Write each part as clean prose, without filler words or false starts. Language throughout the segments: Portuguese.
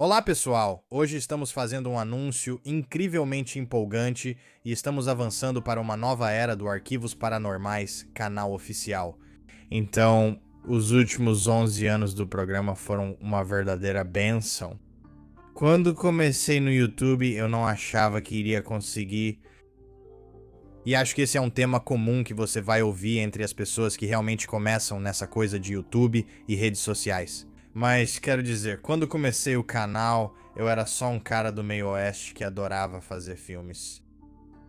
Olá pessoal, hoje estamos fazendo um anúncio incrivelmente empolgante e estamos avançando para uma nova era do Arquivos Paranormais, canal oficial. Então, os últimos 11 anos do programa foram uma verdadeira bênção. Quando comecei no YouTube, eu não achava que iria conseguir. E acho que esse é um tema comum que você vai ouvir entre as pessoas que realmente começam nessa coisa de YouTube e redes sociais. Mas quero dizer, quando comecei o canal, eu era só um cara do meio oeste que adorava fazer filmes.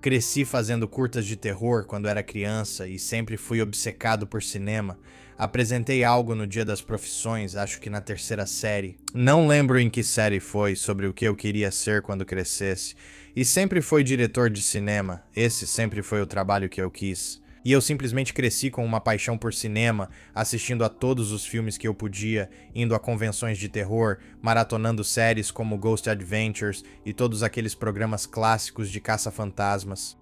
Cresci fazendo curtas de terror quando era criança e sempre fui obcecado por cinema. Apresentei algo no Dia das Profissões, acho que na terceira série. Não lembro em que série foi, sobre o que eu queria ser quando crescesse. E sempre fui diretor de cinema, esse sempre foi o trabalho que eu quis. E eu simplesmente cresci com uma paixão por cinema, assistindo a todos os filmes que eu podia, indo a convenções de terror, maratonando séries como Ghost Adventures e todos aqueles programas clássicos de caça-fantasmas.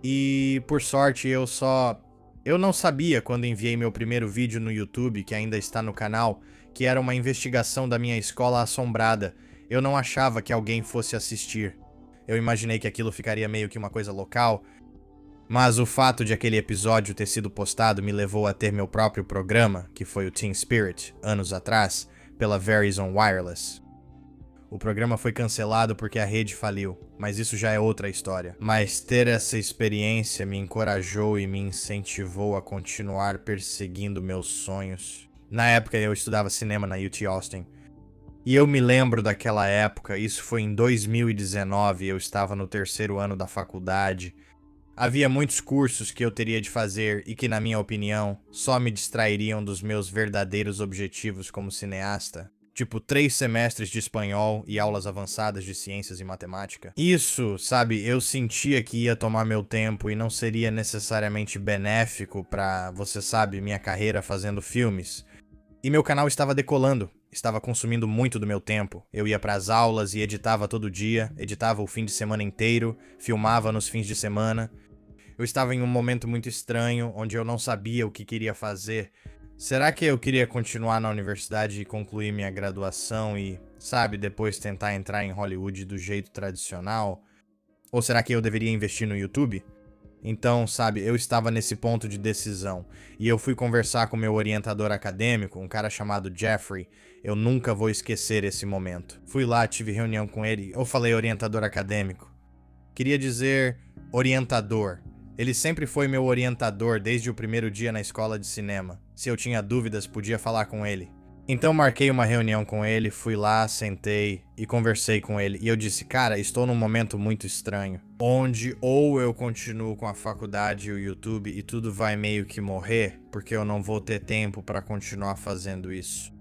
E, por sorte, eu não sabia quando enviei meu primeiro vídeo no YouTube, que ainda está no canal, que era uma investigação da minha escola assombrada. Eu não achava que alguém fosse assistir. Eu imaginei que aquilo ficaria meio que uma coisa local, mas o fato de aquele episódio ter sido postado me levou a ter meu próprio programa, que foi o Teen Spirit, anos atrás, pela Verizon Wireless. O programa foi cancelado porque a rede faliu, mas isso já é outra história. Mas ter essa experiência me encorajou e me incentivou a continuar perseguindo meus sonhos. Na época eu estudava cinema na UT Austin. E eu me lembro daquela época, isso foi em 2019, eu estava no terceiro ano da faculdade. Havia muitos cursos que eu teria de fazer e que, na minha opinião, só me distrairiam dos meus verdadeiros objetivos como cineasta. Tipo, 3 semestres de espanhol e aulas avançadas de ciências e matemática. Isso, sabe, eu sentia que ia tomar meu tempo e não seria necessariamente benéfico pra, você sabe, minha carreira fazendo filmes. E meu canal estava decolando, estava consumindo muito do meu tempo. Eu ia pras aulas e editava todo dia, editava o fim de semana inteiro, filmava nos fins de semana. Eu estava em um momento muito estranho, onde eu não sabia o que queria fazer. Será que eu queria continuar na universidade e concluir minha graduação e, sabe, depois tentar entrar em Hollywood do jeito tradicional? Ou será que eu deveria investir no YouTube? Então, sabe, eu estava nesse ponto de decisão. E eu fui conversar com meu orientador acadêmico, um cara chamado Jeffrey. Eu nunca vou esquecer esse momento. Fui lá, tive reunião com ele. Eu falei orientador acadêmico. Queria dizer orientador. Ele sempre foi meu orientador desde o primeiro dia na escola de cinema. Se eu tinha dúvidas, podia falar com ele. Então marquei uma reunião com ele, fui lá, sentei e conversei com ele. E eu disse, cara, estou num momento muito estranho, onde ou eu continuo com a faculdade e o YouTube e tudo vai meio que morrer, porque eu não vou ter tempo para continuar fazendo isso.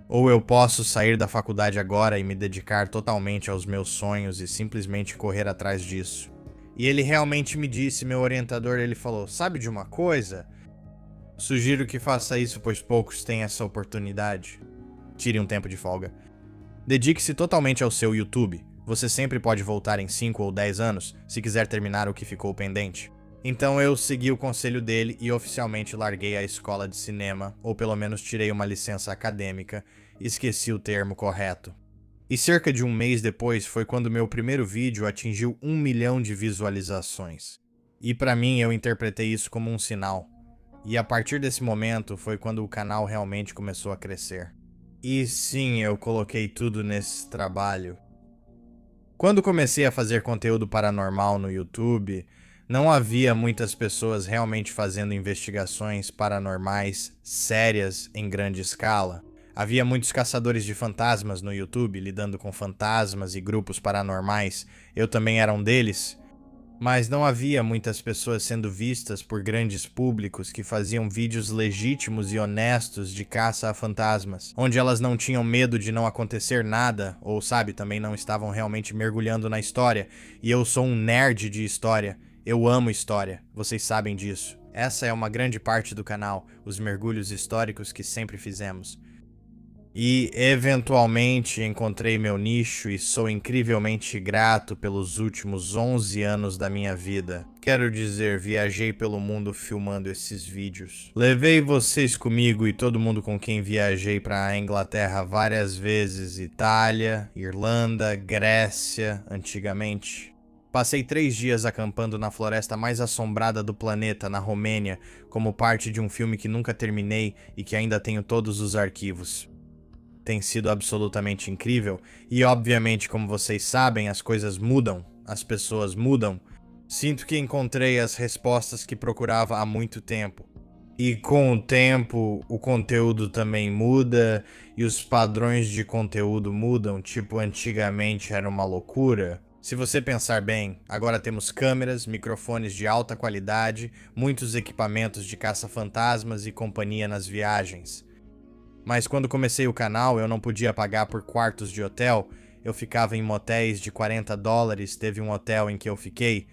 Ou eu posso sair da faculdade agora e me dedicar totalmente aos meus sonhos e simplesmente correr atrás disso. E ele realmente me disse, meu orientador, ele falou, sabe de uma coisa? Sugiro que faça isso, pois poucos têm essa oportunidade. Tire um tempo de folga. Dedique-se totalmente ao seu YouTube. Você sempre pode voltar em 5 ou 10 anos, se quiser terminar o que ficou pendente. Então eu segui o conselho dele e oficialmente larguei a escola de cinema, ou pelo menos tirei uma licença acadêmica, esqueci o termo correto. E cerca de um mês depois foi quando meu primeiro vídeo atingiu 1 milhão de visualizações. E pra mim eu interpretei isso como um sinal. E a partir desse momento foi quando o canal realmente começou a crescer. E sim, eu coloquei tudo nesse trabalho. Quando comecei a fazer conteúdo paranormal no YouTube, não havia muitas pessoas realmente fazendo investigações paranormais sérias em grande escala. Havia muitos caçadores de fantasmas no YouTube, lidando com fantasmas e grupos paranormais. Eu também era um deles. Mas não havia muitas pessoas sendo vistas por grandes públicos que faziam vídeos legítimos e honestos de caça a fantasmas, onde elas não tinham medo de não acontecer nada, ou sabe, também não estavam realmente mergulhando na história. E eu sou um nerd de história. Eu amo história, vocês sabem disso. Essa é uma grande parte do canal, os mergulhos históricos que sempre fizemos. E eventualmente encontrei meu nicho e sou incrivelmente grato pelos últimos 11 anos da minha vida. Quero dizer, viajei pelo mundo filmando esses vídeos. Levei vocês comigo e todo mundo com quem viajei para a Inglaterra várias vezes, Itália, Irlanda, Grécia, antigamente. Passei 3 dias acampando na floresta mais assombrada do planeta, na Romênia, como parte de um filme que nunca terminei e que ainda tenho todos os arquivos. Tem sido absolutamente incrível e, obviamente, como vocês sabem, as coisas mudam, as pessoas mudam. Sinto que encontrei as respostas que procurava há muito tempo. E com o tempo, o conteúdo também muda e os padrões de conteúdo mudam, tipo, antigamente era uma loucura. Se você pensar bem, agora temos câmeras, microfones de alta qualidade, muitos equipamentos de caça-fantasmas e companhia nas viagens. Mas quando comecei o canal, eu não podia pagar por quartos de hotel, eu ficava em motéis de $40, teve um hotel em que eu fiquei.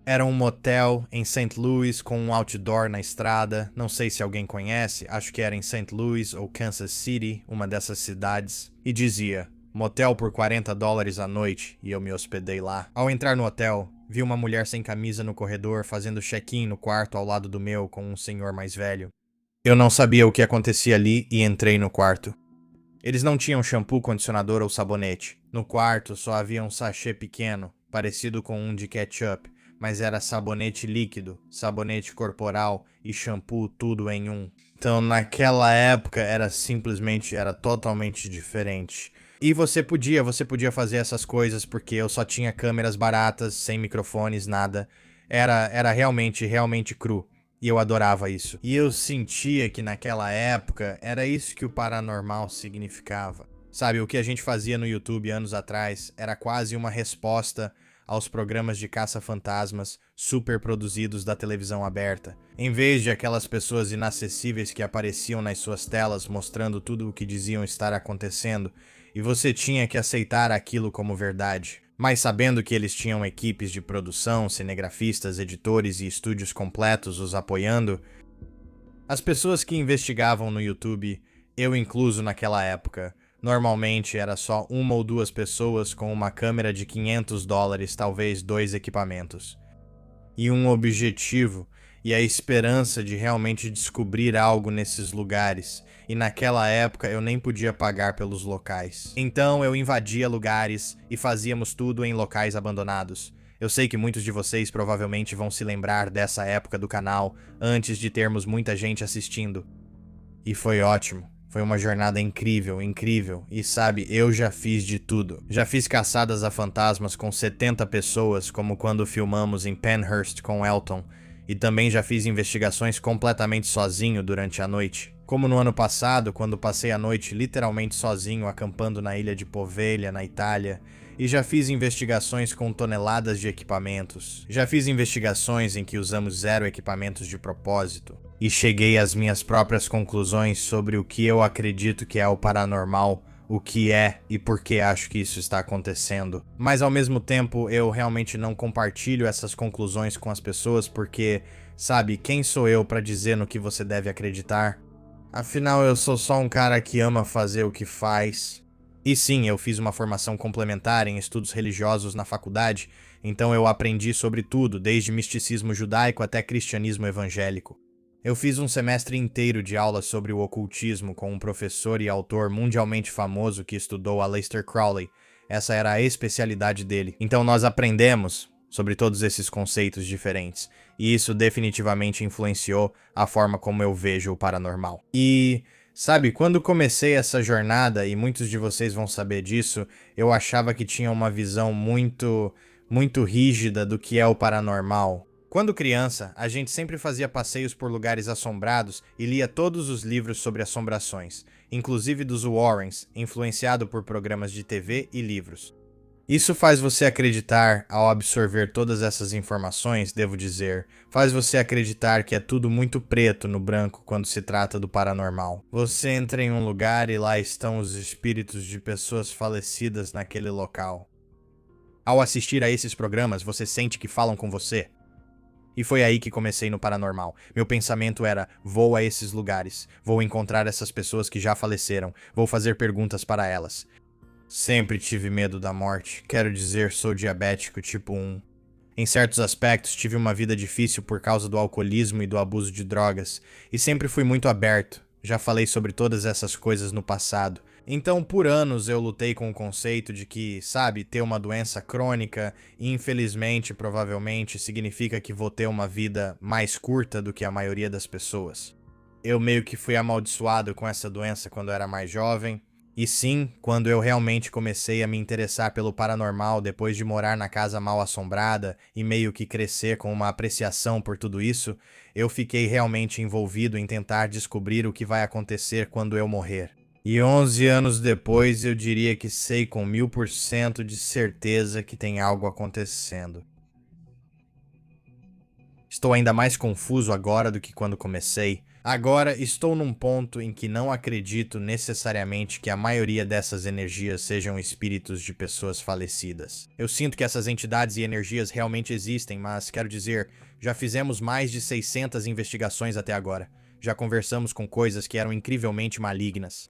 Era um motel em St. Louis com um outdoor na estrada, não sei se alguém conhece, acho que era em St. Louis ou Kansas City, uma dessas cidades, e dizia, motel por $40 a noite, e eu me hospedei lá. Ao entrar no hotel, vi uma mulher sem camisa no corredor fazendo check-in no quarto ao lado do meu com um senhor mais velho. Eu não sabia o que acontecia ali e entrei no quarto. Eles não tinham shampoo, condicionador ou sabonete. No quarto só havia um sachê pequeno, parecido com um de ketchup, mas era sabonete líquido, sabonete corporal e shampoo tudo em um. Então naquela época era totalmente diferente. E você podia fazer essas coisas porque eu só tinha câmeras baratas, sem microfones, nada. Era realmente cru. E eu adorava isso. E eu sentia que naquela época era isso que o paranormal significava. Sabe, o que a gente fazia no YouTube anos atrás era quase uma resposta aos programas de caça-fantasmas super produzidos da televisão aberta. Em vez de aquelas pessoas inacessíveis que apareciam nas suas telas mostrando tudo o que diziam estar acontecendo, e você tinha que aceitar aquilo como verdade. Mas sabendo que eles tinham equipes de produção, cinegrafistas, editores e estúdios completos os apoiando, as pessoas que investigavam no YouTube, eu incluso naquela época, normalmente era só uma ou duas pessoas com uma câmera de $500, talvez 2 equipamentos. E um objetivo e a esperança de realmente descobrir algo nesses lugares. E naquela época eu nem podia pagar pelos locais. Então eu invadia lugares e fazíamos tudo em locais abandonados. Eu sei que muitos de vocês provavelmente vão se lembrar dessa época do canal, antes de termos muita gente assistindo. E foi ótimo. Foi uma jornada incrível, incrível. E sabe, eu já fiz de tudo. Já fiz caçadas a fantasmas com 70 pessoas, como quando filmamos em Penhurst com Elton. E também já fiz investigações completamente sozinho durante a noite. Como no ano passado, quando passei a noite literalmente sozinho acampando na ilha de Poveglia, na Itália. E já fiz investigações com toneladas de equipamentos. Já fiz investigações em que usamos 0 equipamentos de propósito. E cheguei às minhas próprias conclusões sobre o que eu acredito que é o paranormal, o que é e por que acho que isso está acontecendo. Mas ao mesmo tempo, eu realmente não compartilho essas conclusões com as pessoas porque, sabe, quem sou eu para dizer no que você deve acreditar? Afinal, eu sou só um cara que ama fazer o que faz. E sim, eu fiz uma formação complementar em estudos religiosos na faculdade, então eu aprendi sobre tudo, desde misticismo judaico até cristianismo evangélico. Eu fiz um semestre inteiro de aulas sobre o ocultismo com um professor e autor mundialmente famoso que estudou Aleister Crowley. Essa era a especialidade dele. Então nós aprendemos sobre todos esses conceitos diferentes. E isso definitivamente influenciou a forma como eu vejo o paranormal. E, sabe, quando comecei essa jornada, e muitos de vocês vão saber disso, eu achava que tinha uma visão muito rígida do que é o paranormal. Quando criança, a gente sempre fazia passeios por lugares assombrados e lia todos os livros sobre assombrações, inclusive dos Warrens, influenciado por programas de TV e livros. Isso faz você acreditar, ao absorver todas essas informações, devo dizer, faz você acreditar que é tudo muito preto no branco quando se trata do paranormal. Você entra em um lugar e lá estão os espíritos de pessoas falecidas naquele local. Ao assistir a esses programas, você sente que falam com você. E foi aí que comecei no paranormal. Meu pensamento era: vou a esses lugares, vou encontrar essas pessoas que já faleceram, vou fazer perguntas para elas. Sempre tive medo da morte, quero dizer, sou diabético tipo 1. Em certos aspectos, tive uma vida difícil por causa do alcoolismo e do abuso de drogas, e sempre fui muito aberto. Já falei sobre todas essas coisas no passado. Então, por anos eu lutei com o conceito de que, sabe, ter uma doença crônica, infelizmente, provavelmente, significa que vou ter uma vida mais curta do que a maioria das pessoas. Eu meio que fui amaldiçoado com essa doença quando eu era mais jovem. E sim, quando eu realmente comecei a me interessar pelo paranormal depois de morar na casa mal assombrada e meio que crescer com uma apreciação por tudo isso, eu fiquei realmente envolvido em tentar descobrir o que vai acontecer quando eu morrer. E 11 anos depois eu diria que sei com 1000% de certeza que tem algo acontecendo. Estou ainda mais confuso agora do que quando comecei. Agora estou num ponto em que não acredito necessariamente que a maioria dessas energias sejam espíritos de pessoas falecidas. Eu sinto que essas entidades e energias realmente existem, mas quero dizer, já fizemos mais de 600 investigações até agora. Já conversamos com coisas que eram incrivelmente malignas.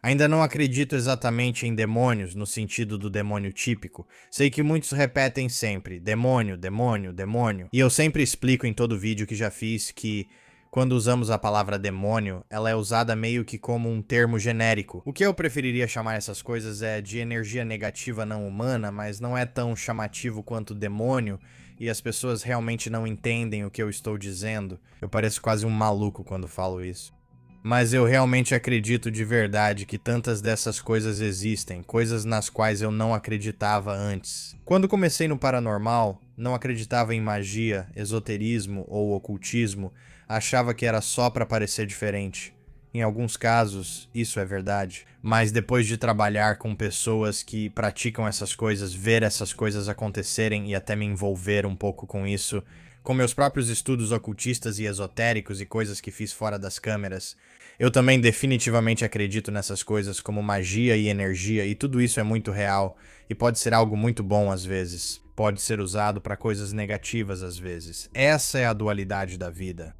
Ainda não acredito exatamente em demônios no sentido do demônio típico. Sei que muitos repetem sempre, demônio, demônio, demônio. E eu sempre explico em todo vídeo que já fiz que quando usamos a palavra demônio, ela é usada meio que como um termo genérico. O que eu preferiria chamar essas coisas é de energia negativa não humana, mas não é tão chamativo quanto demônio, e as pessoas realmente não entendem o que eu estou dizendo. Eu pareço quase um maluco quando falo isso. Mas eu realmente acredito de verdade que tantas dessas coisas existem, coisas nas quais eu não acreditava antes. Quando comecei no paranormal, não acreditava em magia, esoterismo ou ocultismo, achava que era só para parecer diferente. Em alguns casos, isso é verdade. Mas depois de trabalhar com pessoas que praticam essas coisas, ver essas coisas acontecerem e até me envolver um pouco com isso, com meus próprios estudos ocultistas e esotéricos e coisas que fiz fora das câmeras, eu também definitivamente acredito nessas coisas como magia e energia, e tudo isso é muito real e pode ser algo muito bom às vezes. Pode ser usado para coisas negativas às vezes. Essa é a dualidade da vida.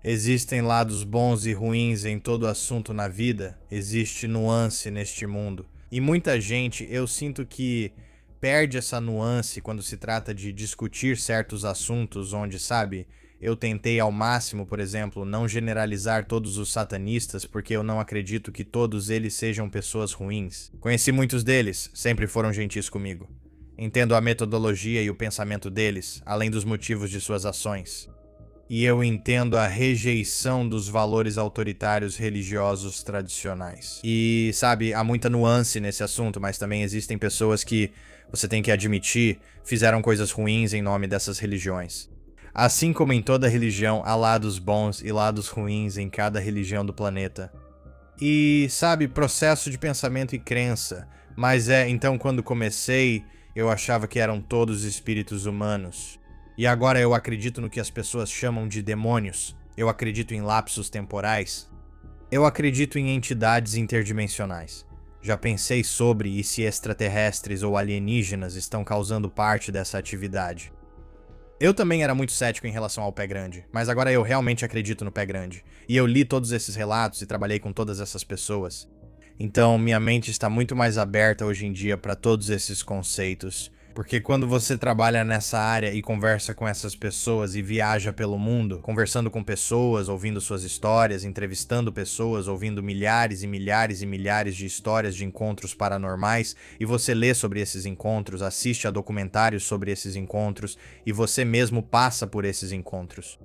Existem lados bons e ruins em todo assunto na vida, existe nuance neste mundo. E muita gente, eu sinto que perde essa nuance quando se trata de discutir certos assuntos onde, sabe, eu tentei ao máximo, por exemplo, não generalizar todos os satanistas porque eu não acredito que todos eles sejam pessoas ruins. Conheci muitos deles, sempre foram gentis comigo. Entendo a metodologia e o pensamento deles, além dos motivos de suas ações. E eu entendo a rejeição dos valores autoritários religiosos tradicionais. E, sabe, há muita nuance nesse assunto, mas também existem pessoas que, você tem que admitir, fizeram coisas ruins em nome dessas religiões. Assim como em toda religião, há lados bons e lados ruins em cada religião do planeta. E, sabe, processo de pensamento e crença. Mas então quando comecei, eu achava que eram todos espíritos humanos. E agora eu acredito no que as pessoas chamam de demônios. Eu acredito em lapsos temporais. Eu acredito em entidades interdimensionais. Já pensei sobre e se extraterrestres ou alienígenas estão causando parte dessa atividade. Eu também era muito cético em relação ao Pé Grande, mas agora eu realmente acredito no Pé Grande. E eu li todos esses relatos e trabalhei com todas essas pessoas. Então minha mente está muito mais aberta hoje em dia para todos esses conceitos. Porque quando você trabalha nessa área e conversa com essas pessoas e viaja pelo mundo, conversando com pessoas, ouvindo suas histórias, entrevistando pessoas, ouvindo milhares e milhares e milhares de histórias de encontros paranormais, e você lê sobre esses encontros, assiste a documentários sobre esses encontros, e você mesmo passa por esses encontros.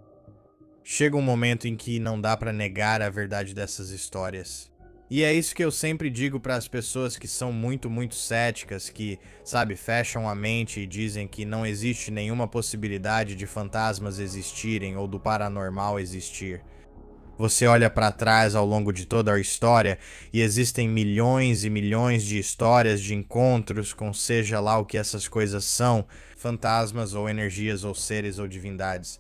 Chega um momento em que não dá pra negar a verdade dessas histórias. E é isso que eu sempre digo para as pessoas que são muito céticas, que, sabe, fecham a mente e dizem que não existe nenhuma possibilidade de fantasmas existirem ou do paranormal existir. Você olha para trás ao longo de toda a história e existem milhões e milhões de histórias de encontros com seja lá o que essas coisas são, fantasmas ou energias ou seres ou divindades.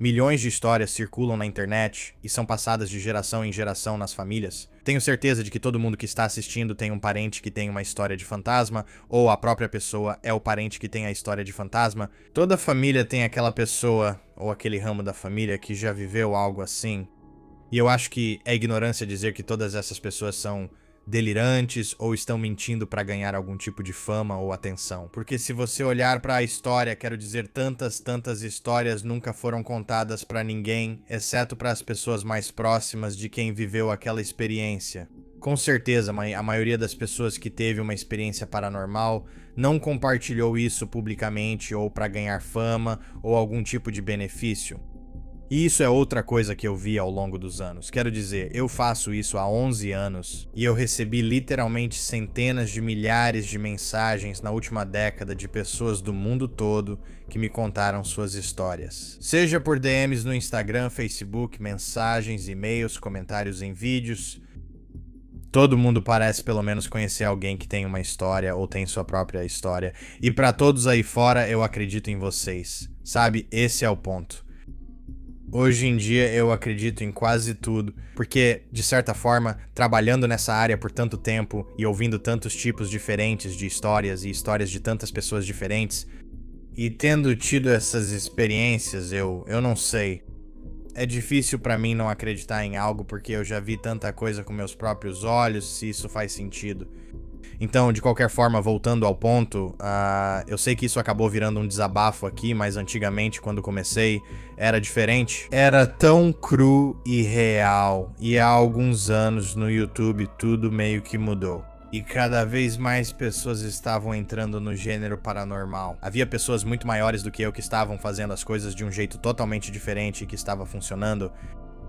Milhões de histórias circulam na internet e são passadas de geração em geração nas famílias. Tenho certeza de que todo mundo que está assistindo tem um parente que tem uma história de fantasma, ou a própria pessoa é o parente que tem a história de fantasma. Toda família tem aquela pessoa, ou aquele ramo da família, que já viveu algo assim. E eu acho que é ignorância dizer que todas essas pessoas são delirantes ou estão mentindo para ganhar algum tipo de fama ou atenção. Porque se você olhar para a história, quero dizer, tantas histórias nunca foram contadas para ninguém, exceto para as pessoas mais próximas de quem viveu aquela experiência. Com certeza, a maioria das pessoas que teve uma experiência paranormal não compartilhou isso publicamente ou para ganhar fama ou algum tipo de benefício. E isso é outra coisa que eu vi ao longo dos anos. Quero dizer, eu faço isso há 11 anos e eu recebi literalmente centenas de milhares de mensagens na última década de pessoas do mundo todo que me contaram suas histórias. Seja por DMs no Instagram, Facebook, mensagens, e-mails, comentários em vídeos. Todo mundo parece pelo menos conhecer alguém que tem uma história ou tem sua própria história. E pra todos aí fora, eu acredito em vocês. Sabe, esse é o ponto. Hoje em dia eu acredito em quase tudo, porque, de certa forma, trabalhando nessa área por tanto tempo e ouvindo tantos tipos diferentes de histórias e histórias de tantas pessoas diferentes, e tendo tido essas experiências, eu não sei. É difícil pra mim não acreditar em algo porque eu já vi tanta coisa com meus próprios olhos, se isso faz sentido. Então, de qualquer forma, voltando ao ponto, eu sei que isso acabou virando um desabafo aqui, mas antigamente, quando comecei, era diferente. Era tão cru e real, e há alguns anos no YouTube tudo meio que mudou. E cada vez mais pessoas estavam entrando no gênero paranormal. Havia pessoas muito maiores do que eu que estavam fazendo as coisas de um jeito totalmente diferente e que estava funcionando.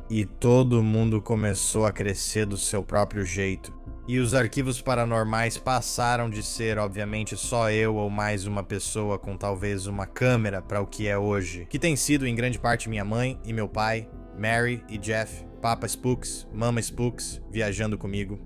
E todo mundo começou a crescer do seu próprio jeito. E os arquivos paranormais passaram de ser, obviamente, só eu ou mais uma pessoa com talvez uma câmera para o que é hoje. Que tem sido, em grande parte, minha mãe e meu pai, Mary e Jeff, Papa Spooks, Mama Spooks, viajando comigo.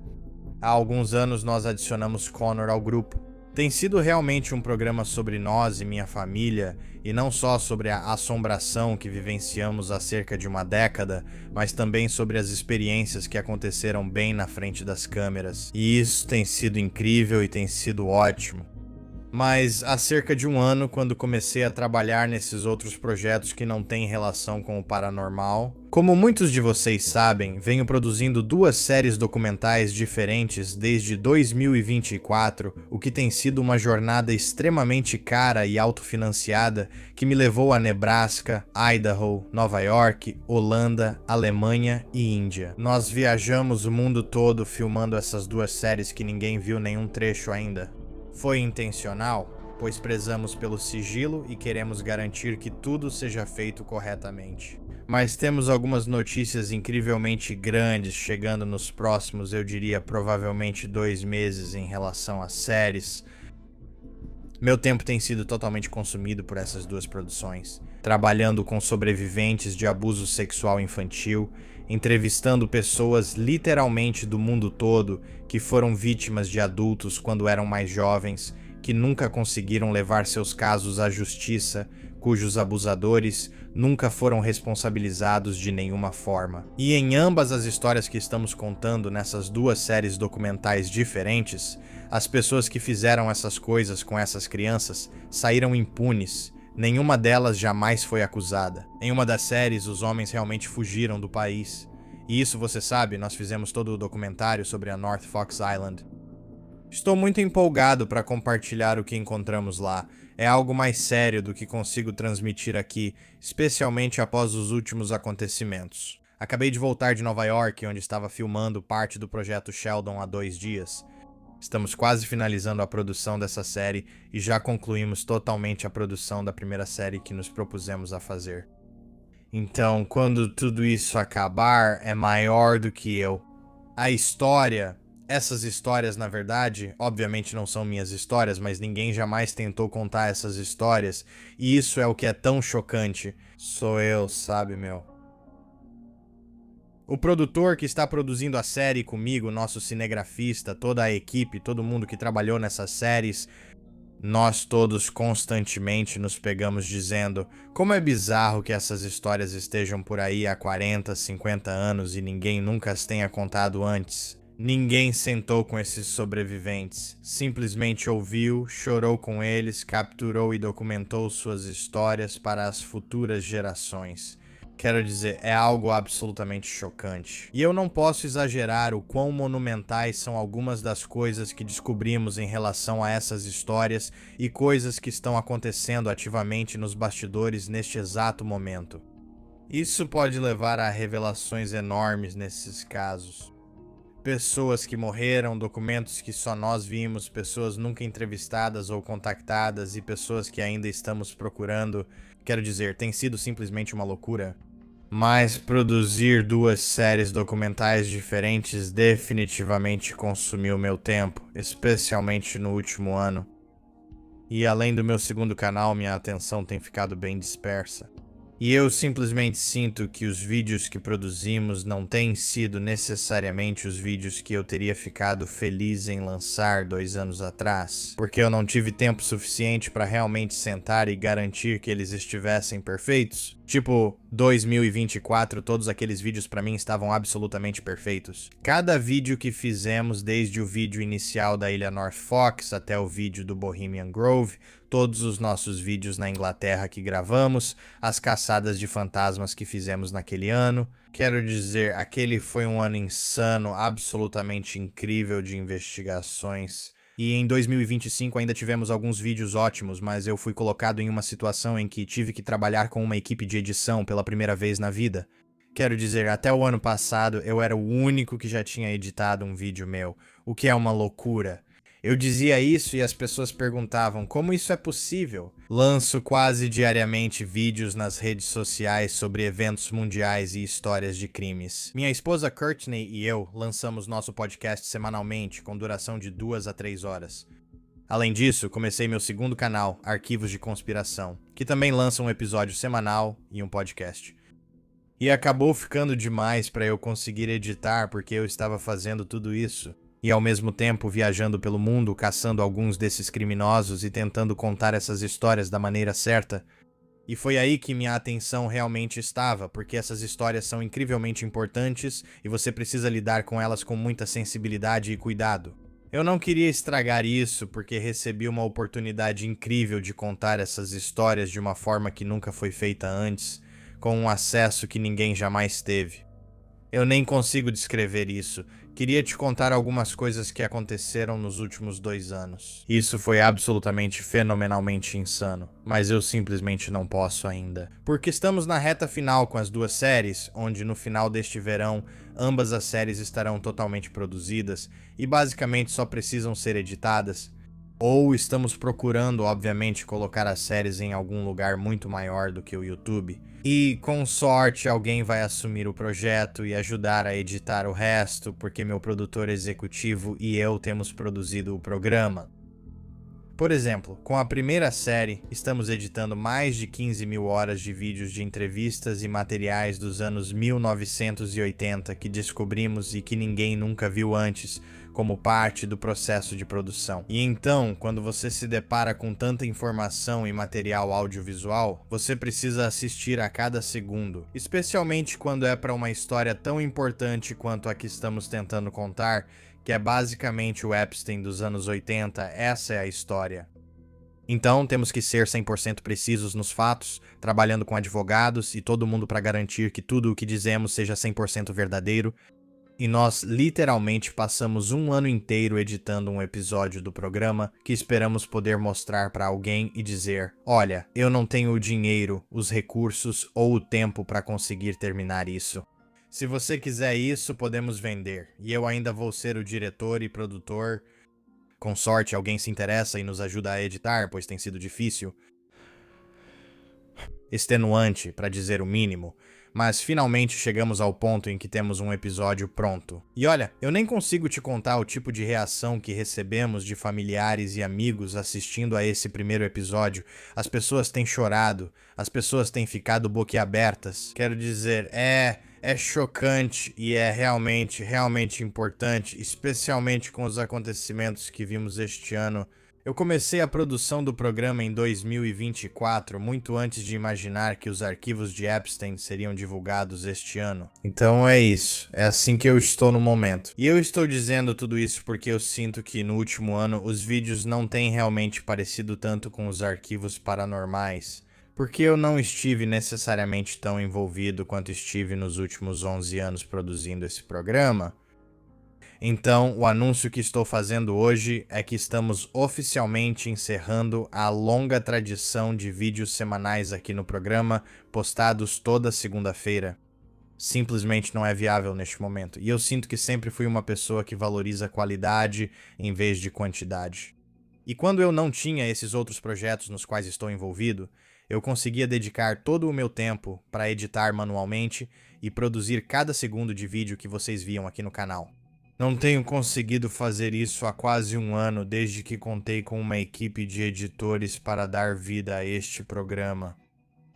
Há alguns anos nós adicionamos Connor ao grupo. Tem sido realmente um programa sobre nós e minha família, e não só sobre a assombração que vivenciamos há cerca de uma década, mas também sobre as experiências que aconteceram bem na frente das câmeras. E isso tem sido incrível e tem sido ótimo. Mas há cerca de um ano, quando comecei a trabalhar nesses outros projetos que não têm relação com o paranormal, como muitos de vocês sabem, venho produzindo 2 séries documentais diferentes desde 2024, o que tem sido uma jornada extremamente cara e autofinanciada que me levou a Nebraska, Idaho, Nova York, Holanda, Alemanha e Índia. Nós viajamos o mundo todo filmando essas 2 séries que ninguém viu nenhum trecho ainda. Foi intencional, pois prezamos pelo sigilo e queremos garantir que tudo seja feito corretamente. Mas temos algumas notícias incrivelmente grandes chegando nos próximos, eu diria, provavelmente 2 meses em relação às séries. Meu tempo tem sido totalmente consumido por essas 2 produções, trabalhando com sobreviventes de abuso sexual infantil, entrevistando pessoas literalmente do mundo todo que foram vítimas de adultos quando eram mais jovens, que nunca conseguiram levar seus casos à justiça, cujos abusadores nunca foram responsabilizados de nenhuma forma. E em ambas as histórias que estamos contando nessas 2 séries documentais diferentes, as pessoas que fizeram essas coisas com essas crianças saíram impunes. Nenhuma delas jamais foi acusada. Em uma das séries, os homens realmente fugiram do país. E isso, você sabe, nós fizemos todo o documentário sobre a North Fox Island. Estou muito empolgado para compartilhar o que encontramos lá. É algo mais sério do que consigo transmitir aqui, especialmente após os últimos acontecimentos. Acabei de voltar de Nova York, onde estava filmando parte do projeto Sheldon há 2 dias. Estamos quase finalizando a produção dessa série e já concluímos totalmente a produção da primeira série que nos propusemos a fazer. Então, quando tudo isso acabar, é maior do que eu. A história, essas histórias na verdade, obviamente não são minhas histórias, mas ninguém jamais tentou contar essas histórias, e isso é o que é tão chocante. Sou eu, sabe, meu? O produtor que está produzindo a série comigo, nosso cinegrafista, toda a equipe, todo mundo que trabalhou nessas séries, Nós todos constantemente nos pegamos dizendo como é bizarro que essas histórias estejam por aí há 40, 50 anos e ninguém nunca as tenha contado antes. Ninguém sentou com esses sobreviventes, simplesmente ouviu, chorou com eles, capturou e documentou suas histórias para as futuras gerações. Quero dizer, é algo absolutamente chocante. E eu não posso exagerar o quão monumentais são algumas das coisas que descobrimos em relação a essas histórias e coisas que estão acontecendo ativamente nos bastidores neste exato momento. Isso pode levar a revelações enormes nesses casos. Pessoas que morreram, documentos que só nós vimos, pessoas nunca entrevistadas ou contactadas e pessoas que ainda estamos procurando. Quero dizer, tem sido simplesmente uma loucura. Mas produzir 2 séries documentais diferentes definitivamente consumiu meu tempo, especialmente no último ano. E além do meu segundo canal, minha atenção tem ficado bem dispersa. E eu simplesmente sinto que os vídeos que produzimos não têm sido necessariamente os vídeos que eu teria ficado feliz em lançar 2 anos atrás, porque eu não tive tempo suficiente para realmente sentar e garantir que eles estivessem perfeitos. Tipo, 2024, todos aqueles vídeos pra mim estavam absolutamente perfeitos. Cada vídeo que fizemos, desde o vídeo inicial da Ilha North Fox até o vídeo do Bohemian Grove, todos os nossos vídeos na Inglaterra que gravamos, as caçadas de fantasmas que fizemos naquele ano. Quero dizer, aquele foi um ano insano, absolutamente incrível de investigações. E em 2025 ainda tivemos alguns vídeos ótimos, mas eu fui colocado em uma situação em que tive que trabalhar com uma equipe de edição pela primeira vez na vida. Quero dizer, até o ano passado eu era o único que já tinha editado um vídeo meu, o que é uma loucura. Eu dizia isso e as pessoas perguntavam como isso é possível. Lanço quase diariamente vídeos nas redes sociais sobre eventos mundiais e histórias de crimes. Minha esposa Courtney e eu lançamos nosso podcast semanalmente, com duração de 2 a 3 horas. Além disso, comecei meu segundo canal, Arquivos de Conspiração, que também lança um episódio semanal e um podcast. E acabou ficando demais para eu conseguir editar porque eu estava fazendo tudo isso. E ao mesmo tempo viajando pelo mundo, caçando alguns desses criminosos e tentando contar essas histórias da maneira certa. E foi aí que minha atenção realmente estava, porque essas histórias são incrivelmente importantes e você precisa lidar com elas com muita sensibilidade e cuidado. Eu não queria estragar isso porque recebi uma oportunidade incrível de contar essas histórias de uma forma que nunca foi feita antes, com um acesso que ninguém jamais teve. Eu nem consigo descrever isso. Queria te contar algumas coisas que aconteceram nos últimos 2 anos. Isso foi absolutamente fenomenalmente insano, mas eu simplesmente não posso ainda. Porque estamos na reta final com as 2 séries, onde no final deste verão, ambas as séries estarão totalmente produzidas e basicamente só precisam ser editadas. Ou estamos procurando, obviamente, colocar as séries em algum lugar muito maior do que o YouTube. E, com sorte, alguém vai assumir o projeto e ajudar a editar o resto, porque meu produtor executivo e eu temos produzido o programa. Por exemplo, com a primeira série, estamos editando mais de 15 mil horas de vídeos de entrevistas e materiais dos anos 1980 que descobrimos e que ninguém nunca viu antes, como parte do processo de produção. E então, quando você se depara com tanta informação e material audiovisual, você precisa assistir a cada segundo, especialmente quando é para uma história tão importante quanto a que estamos tentando contar, que é basicamente o Epstein dos anos 80, essa é a história. Então, temos que ser 100% precisos nos fatos, trabalhando com advogados e todo mundo para garantir que tudo o que dizemos seja 100% verdadeiro. E nós literalmente passamos um ano inteiro editando um episódio do programa que esperamos poder mostrar para alguém e dizer: olha, eu não tenho o dinheiro, os recursos ou o tempo para conseguir terminar isso. Se você quiser isso, podemos vender, e eu ainda vou ser o diretor e produtor. Com sorte, alguém se interessa e nos ajuda a editar, pois tem sido difícil. Extenuante, para dizer o mínimo. Mas finalmente chegamos ao ponto em que temos um episódio pronto. E olha, eu nem consigo te contar o tipo de reação que recebemos de familiares e amigos assistindo a esse primeiro episódio. As pessoas têm chorado, as pessoas têm ficado boquiabertas. Quero dizer, é chocante e é realmente importante, especialmente com os acontecimentos que vimos este ano. Eu comecei a produção do programa em 2024, muito antes de imaginar que os arquivos de Epstein seriam divulgados este ano. Então é isso, é assim que eu estou no momento. E eu estou dizendo tudo isso porque eu sinto que no último ano os vídeos não têm realmente parecido tanto com os arquivos paranormais. Porque eu não estive necessariamente tão envolvido quanto estive nos últimos 11 anos produzindo esse programa. Então, o anúncio que estou fazendo hoje é que estamos oficialmente encerrando a longa tradição de vídeos semanais aqui no programa, postados toda segunda-feira. Simplesmente não é viável neste momento, e eu sinto que sempre fui uma pessoa que valoriza qualidade em vez de quantidade. E quando eu não tinha esses outros projetos nos quais estou envolvido, eu conseguia dedicar todo o meu tempo para editar manualmente e produzir cada segundo de vídeo que vocês viam aqui no canal. Não tenho conseguido fazer isso há quase um ano desde que contei com uma equipe de editores para dar vida a este programa.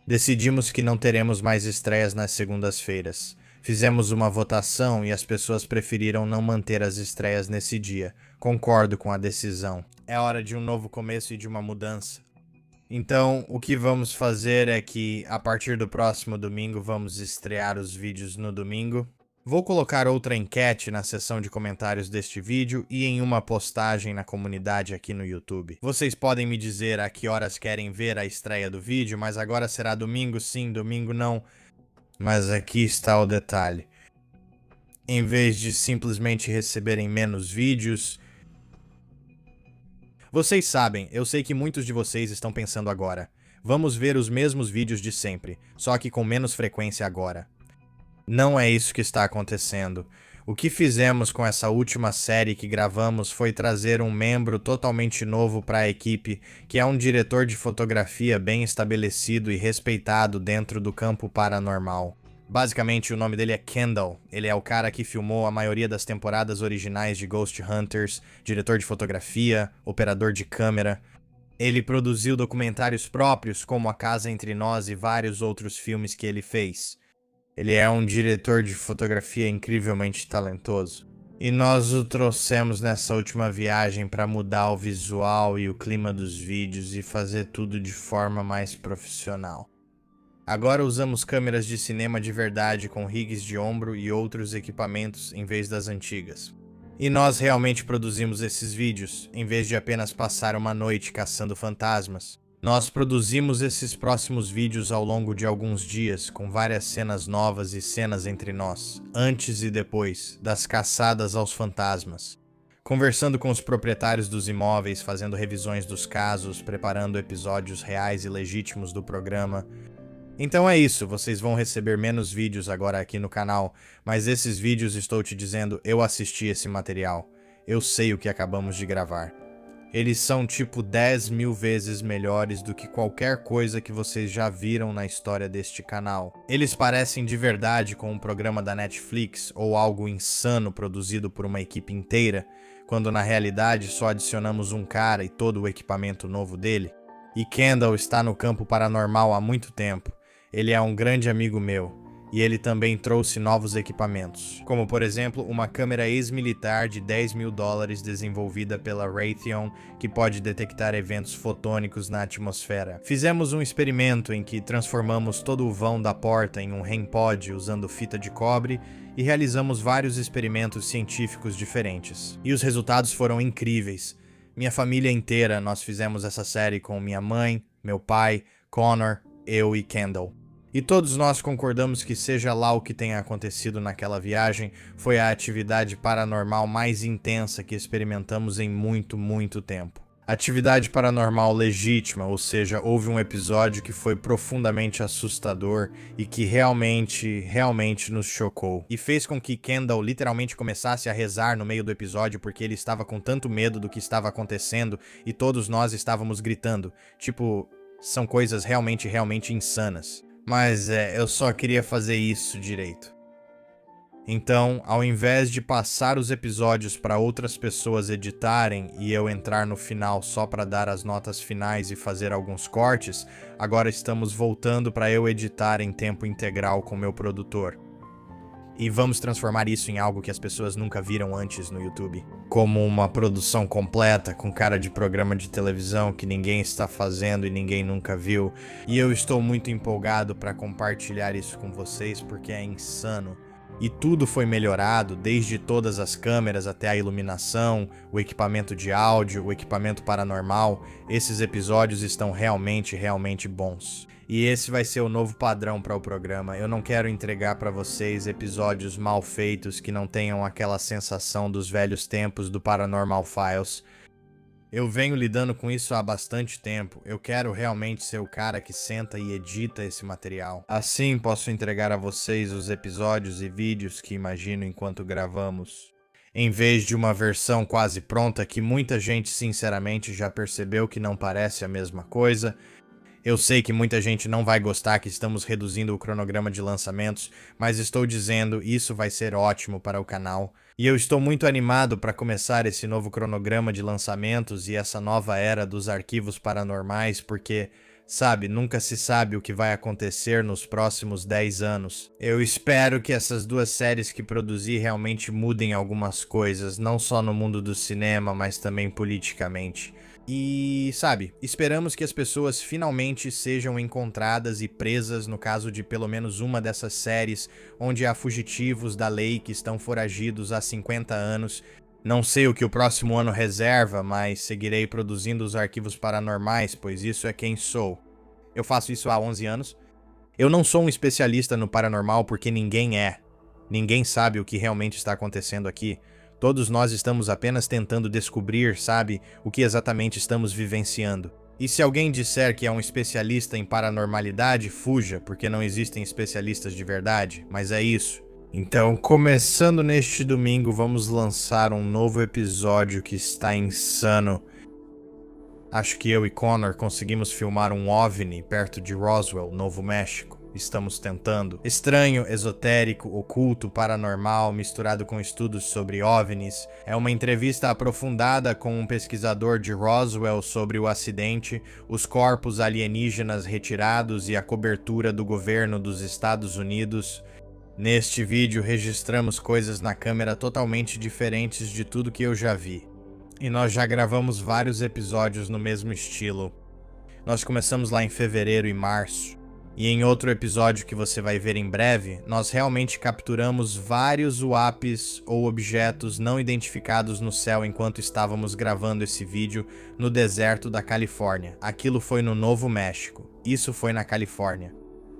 Decidimos que não teremos mais estreias nas segundas-feiras. Fizemos uma votação e as pessoas preferiram não manter as estreias nesse dia. Concordo com a decisão. É hora de um novo começo e de uma mudança. Então, o que vamos fazer é que, a partir do próximo domingo, vamos estrear os vídeos no domingo. Vou colocar outra enquete na seção de comentários deste vídeo e em uma postagem na comunidade aqui no YouTube. Vocês podem me dizer a que horas querem ver a estreia do vídeo, mas agora será domingo sim, domingo não. Mas aqui está o detalhe. Em vez de simplesmente receberem menos vídeos... Vocês sabem, eu sei que muitos de vocês estão pensando agora. Vamos ver os mesmos vídeos de sempre, só que com menos frequência agora. Não é isso que está acontecendo. O que fizemos com essa última série que gravamos foi trazer um membro totalmente novo para a equipe, que é um diretor de fotografia bem estabelecido e respeitado dentro do campo paranormal. Basicamente, o nome dele é Kendall. Ele é o cara que filmou a maioria das temporadas originais de Ghost Hunters, diretor de fotografia, operador de câmera. Ele produziu documentários próprios, como A Casa Entre Nós e vários outros filmes que ele fez. Ele é um diretor de fotografia incrivelmente talentoso. E nós o trouxemos nessa última viagem para mudar o visual e o clima dos vídeos e fazer tudo de forma mais profissional. Agora usamos câmeras de cinema de verdade com rigs de ombro e outros equipamentos em vez das antigas. E nós realmente produzimos esses vídeos, em vez de apenas passar uma noite caçando fantasmas. Nós produzimos esses próximos vídeos ao longo de alguns dias, com várias cenas novas e cenas entre nós, antes e depois das caçadas aos fantasmas. Conversando com os proprietários dos imóveis, fazendo revisões dos casos, preparando episódios reais e legítimos do programa. Então é isso, vocês vão receber menos vídeos agora aqui no canal, mas esses vídeos estou te dizendo, eu assisti esse material. Eu sei o que acabamos de gravar. Eles são tipo 10 mil vezes melhores do que qualquer coisa que vocês já viram na história deste canal. Eles parecem de verdade com um programa da Netflix ou algo insano produzido por uma equipe inteira, quando na realidade só adicionamos um cara e todo o equipamento novo dele. E Kendall está no campo paranormal há muito tempo. Ele é um grande amigo meu. E ele também trouxe novos equipamentos, como por exemplo uma câmera ex-militar de $10 mil desenvolvida pela Raytheon, que pode detectar eventos fotônicos na atmosfera. Fizemos um experimento em que transformamos todo o vão da porta em um REM-pod usando fita de cobre e realizamos vários experimentos científicos diferentes. E os resultados foram incríveis. Minha família inteira, nós fizemos essa série com minha mãe, meu pai, Connor, eu e Kendall. E todos nós concordamos que seja lá o que tenha acontecido naquela viagem, foi a atividade paranormal mais intensa que experimentamos em muito tempo. Atividade paranormal legítima, ou seja, houve um episódio que foi profundamente assustador e que realmente nos chocou. E fez com que Kendall literalmente começasse a rezar no meio do episódio porque ele estava com tanto medo do que estava acontecendo e todos nós estávamos gritando. Tipo, são coisas realmente insanas. Mas eu só queria fazer isso direito. Então, ao invés de passar os episódios para outras pessoas editarem e eu entrar no final só para dar as notas finais e fazer alguns cortes, agora estamos voltando para eu editar em tempo integral com meu produtor. E vamos transformar isso em algo que as pessoas nunca viram antes no YouTube. Como uma produção completa, com cara de programa de televisão que ninguém está fazendo e ninguém nunca viu. E eu estou muito empolgado para compartilhar isso com vocês porque é insano. E tudo foi melhorado, desde todas as câmeras até a iluminação, o equipamento de áudio, o equipamento paranormal. Esses episódios estão realmente bons. E esse vai ser o novo padrão para o programa. Eu não quero entregar para vocês episódios mal feitos que não tenham aquela sensação dos velhos tempos do Paranormal Files. Eu venho lidando com isso há bastante tempo. Eu quero realmente ser o cara que senta e edita esse material. Assim posso entregar a vocês os episódios e vídeos que imagino enquanto gravamos. Em vez de uma versão quase pronta que muita gente sinceramente já percebeu que não parece a mesma coisa. Eu sei que muita gente não vai gostar que estamos reduzindo o cronograma de lançamentos, mas estou dizendo, isso vai ser ótimo para o canal. E eu estou muito animado para começar esse novo cronograma de lançamentos e essa nova era dos arquivos paranormais, porque, sabe, nunca se sabe o que vai acontecer nos próximos 10 anos. Eu espero que essas duas séries que produzi realmente mudem algumas coisas, não só no mundo do cinema, mas também politicamente. E, sabe, esperamos que as pessoas finalmente sejam encontradas e presas no caso de pelo menos uma dessas séries, onde há fugitivos da lei que estão foragidos há 50 anos. Não sei o que o próximo ano reserva, mas seguirei produzindo os arquivos paranormais, pois isso é quem sou. Eu faço isso há 11 anos. Eu não sou um especialista no paranormal porque ninguém é. Ninguém sabe o que realmente está acontecendo aqui. Todos nós estamos apenas tentando descobrir, sabe, o que exatamente estamos vivenciando. E se alguém disser que é um especialista em paranormalidade, fuja, porque não existem especialistas de verdade, mas é isso. Então, começando neste domingo, vamos lançar um novo episódio que está insano. Acho que eu e Connor conseguimos filmar um OVNI perto de Roswell, Novo México. Estamos tentando. Estranho, esotérico, oculto, paranormal, misturado com estudos sobre OVNIs. É uma entrevista aprofundada com um pesquisador de Roswell sobre o acidente, os corpos alienígenas retirados e a cobertura do governo dos Estados Unidos. Neste vídeo registramos coisas na câmera totalmente diferentes de tudo que eu já vi. E nós já gravamos vários episódios no mesmo estilo. Nós começamos lá em fevereiro e março. E em outro episódio que você vai ver em breve, nós realmente capturamos vários UAPs ou objetos não identificados no céu enquanto estávamos gravando esse vídeo no deserto da Califórnia. Aquilo foi no Novo México. Isso foi na Califórnia.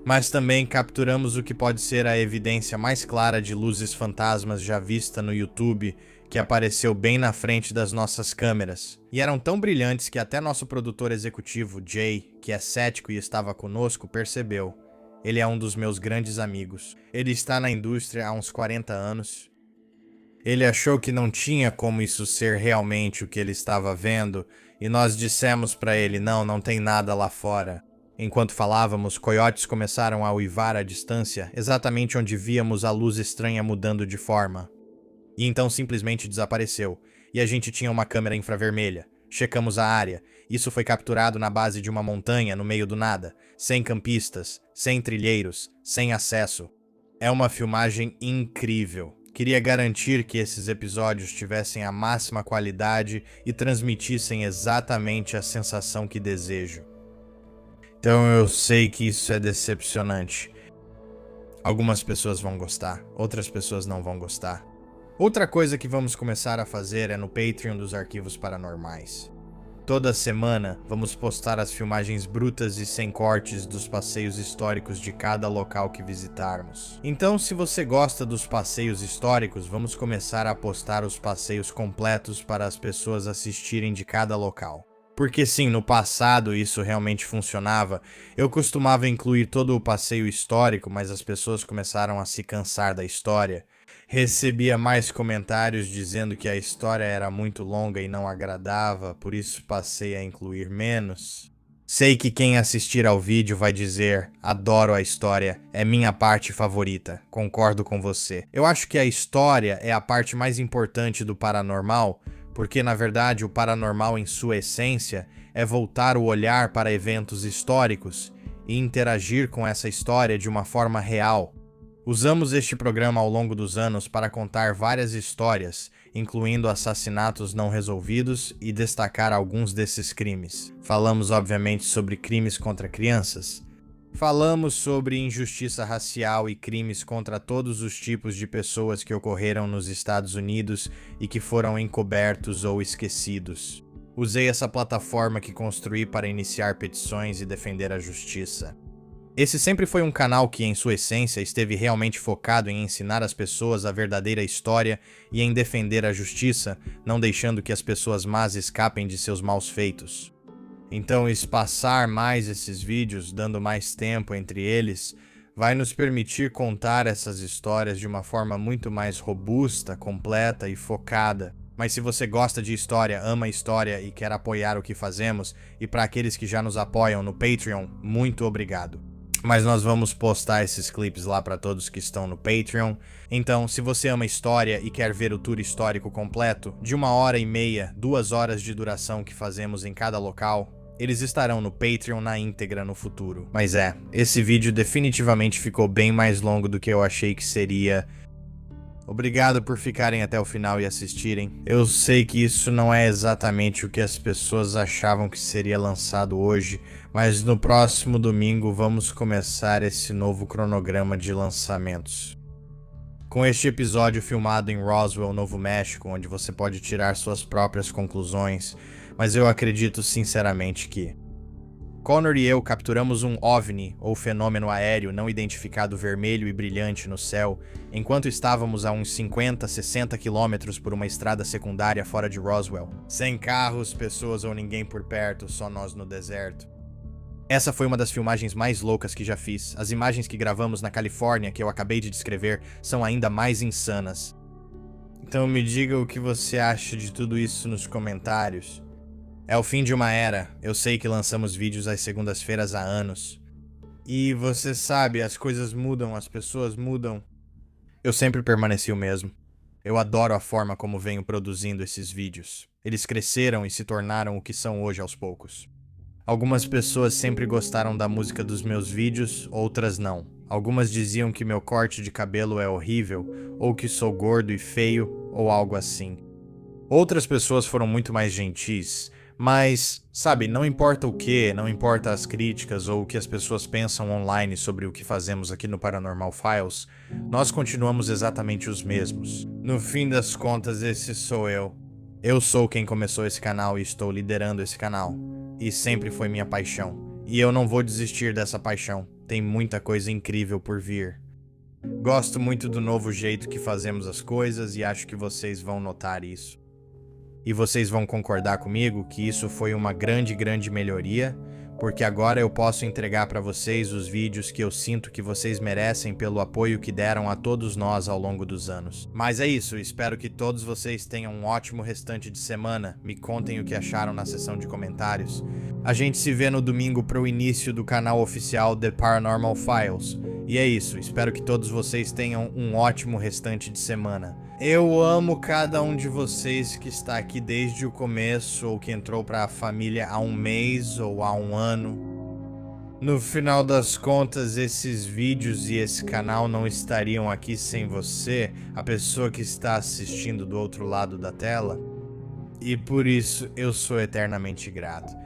Mas também capturamos o que pode ser a evidência mais clara de luzes fantasmas já vista no YouTube, que apareceu bem na frente das nossas câmeras. E eram tão brilhantes que até nosso produtor executivo, Jay, que é cético e estava conosco, percebeu. Ele é um dos meus grandes amigos. Ele está na indústria há uns 40 anos. Ele achou que não tinha como isso ser realmente o que ele estava vendo, e nós dissemos para ele, não tem nada lá fora. Enquanto falávamos, coiotes começaram a uivar à distância, exatamente onde víamos a luz estranha mudando de forma. E então simplesmente desapareceu, e a gente tinha uma câmera infravermelha. Checamos a área. Isso foi capturado na base de uma montanha no meio do nada, sem campistas, sem trilheiros, sem acesso. É uma filmagem incrível. Queria garantir que esses episódios tivessem a máxima qualidade e transmitissem exatamente a sensação que desejo. Então eu sei que isso é decepcionante. Algumas pessoas vão gostar, outras pessoas não vão gostar. Outra coisa que vamos começar a fazer é no Patreon dos Arquivos Paranormais. Toda semana vamos postar as filmagens brutas e sem cortes dos passeios históricos de cada local que visitarmos. Então, se você gosta dos passeios históricos, vamos começar a postar os passeios completos para as pessoas assistirem de cada local. Porque sim, no passado isso realmente funcionava. Eu costumava incluir todo o passeio histórico, mas as pessoas começaram a se cansar da história. Recebia mais comentários dizendo que a história era muito longa e não agradava, por isso passei a incluir menos. Sei que quem assistir ao vídeo vai dizer, adoro a história, é minha parte favorita, concordo com você. Eu acho que a história é a parte mais importante do paranormal, porque na verdade o paranormal em sua essência é voltar o olhar para eventos históricos e interagir com essa história de uma forma real. Usamos este programa ao longo dos anos para contar várias histórias, incluindo assassinatos não resolvidos e destacar alguns desses crimes. Falamos, obviamente, sobre crimes contra crianças. Falamos sobre injustiça racial e crimes contra todos os tipos de pessoas que ocorreram nos Estados Unidos e que foram encobertos ou esquecidos. Usei essa plataforma que construí para iniciar petições e defender a justiça. Esse sempre foi um canal que, em sua essência, esteve realmente focado em ensinar as pessoas a verdadeira história e em defender a justiça, não deixando que as pessoas más escapem de seus maus feitos. Então, espaçar mais esses vídeos, dando mais tempo entre eles, vai nos permitir contar essas histórias de uma forma muito mais robusta, completa e focada. Mas se você gosta de história, ama história e quer apoiar o que fazemos, e para aqueles que já nos apoiam no Patreon, muito obrigado. Mas nós vamos postar esses clipes lá para todos que estão no Patreon. Então, se você ama história e quer ver o tour histórico completo, de 1h30, 2 horas de duração que fazemos em cada local, eles estarão no Patreon na íntegra no futuro. Mas esse vídeo definitivamente ficou bem mais longo do que eu achei que seria. Obrigado por ficarem até o final e assistirem. Eu sei que isso não é exatamente o que as pessoas achavam que seria lançado hoje, mas no próximo domingo vamos começar esse novo cronograma de lançamentos. Com este episódio filmado em Roswell, Novo México, onde você pode tirar suas próprias conclusões, mas eu acredito sinceramente que Connor e eu capturamos um OVNI, ou fenômeno aéreo não identificado vermelho e brilhante no céu, enquanto estávamos a uns 50, 60 quilômetros por uma estrada secundária fora de Roswell. Sem carros, pessoas ou ninguém por perto, só nós no deserto. Essa foi uma das filmagens mais loucas que já fiz. As imagens que gravamos na Califórnia, que eu acabei de descrever, são ainda mais insanas. Então me diga o que você acha de tudo isso nos comentários. É o fim de uma era. Eu sei que lançamos vídeos às segundas-feiras há anos. E você sabe, as coisas mudam, as pessoas mudam. Eu sempre permaneci o mesmo. Eu adoro a forma como venho produzindo esses vídeos. Eles cresceram e se tornaram o que são hoje aos poucos. Algumas pessoas sempre gostaram da música dos meus vídeos, outras não. Algumas diziam que meu corte de cabelo é horrível, ou que sou gordo e feio, ou algo assim. Outras pessoas foram muito mais gentis. Mas, sabe, não importa o que, não importa as críticas ou o que as pessoas pensam online sobre o que fazemos aqui no Paranormal Files, nós continuamos exatamente os mesmos. No fim das contas, esse sou eu. Eu sou quem começou esse canal e estou liderando esse canal. E sempre foi minha paixão. E eu não vou desistir dessa paixão. Tem muita coisa incrível por vir. Gosto muito do novo jeito que fazemos as coisas e acho que vocês vão notar isso. E vocês vão concordar comigo que isso foi uma grande melhoria, porque agora eu posso entregar para vocês os vídeos que eu sinto que vocês merecem pelo apoio que deram a todos nós ao longo dos anos. Mas é isso, espero que todos vocês tenham um ótimo restante de semana. Me contem o que acharam na seção de comentários. A gente se vê no domingo para o início do canal oficial The Paranormal Files. E é isso, espero que todos vocês tenham um ótimo restante de semana. Eu amo cada um de vocês que está aqui desde o começo ou que entrou para a família há um mês ou há um ano. No final das contas, esses vídeos e esse canal não estariam aqui sem você, a pessoa que está assistindo do outro lado da tela. E por isso eu sou eternamente grato.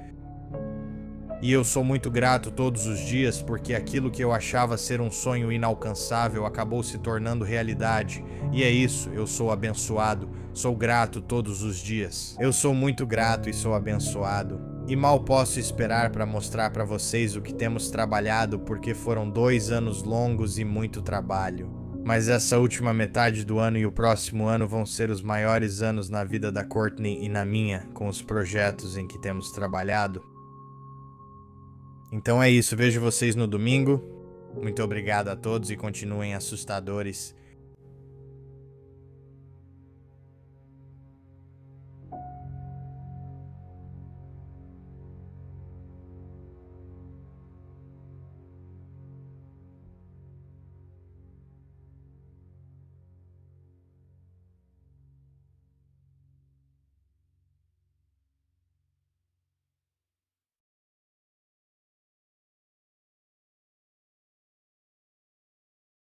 E eu sou muito grato todos os dias porque aquilo que eu achava ser um sonho inalcançável acabou se tornando realidade. E é isso, eu sou abençoado, sou grato todos os dias. Eu sou muito grato e sou abençoado. E mal posso esperar para mostrar para vocês o que temos trabalhado porque foram 2 anos longos e muito trabalho. Mas essa última metade do ano e o próximo ano vão ser os maiores anos na vida da Courtney e na minha, com os projetos em que temos trabalhado. Então é isso, vejo vocês no domingo. Muito obrigado a todos e continuem assustadores.